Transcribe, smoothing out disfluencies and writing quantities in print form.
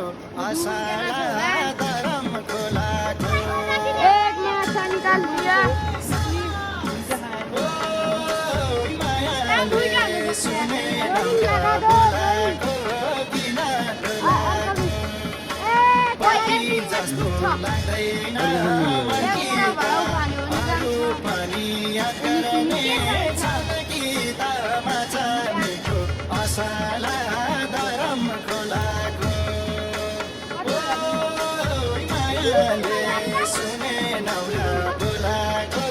असाला धरम खोलाको एक माछा निकाल दिया मायाले सुनेन बोलाको बिना पति जस्तो लाग्दैन अरू पनि गर्ने छन् कि त माछाको असाला धरम खोलाको मायाले सुनेन बोलाको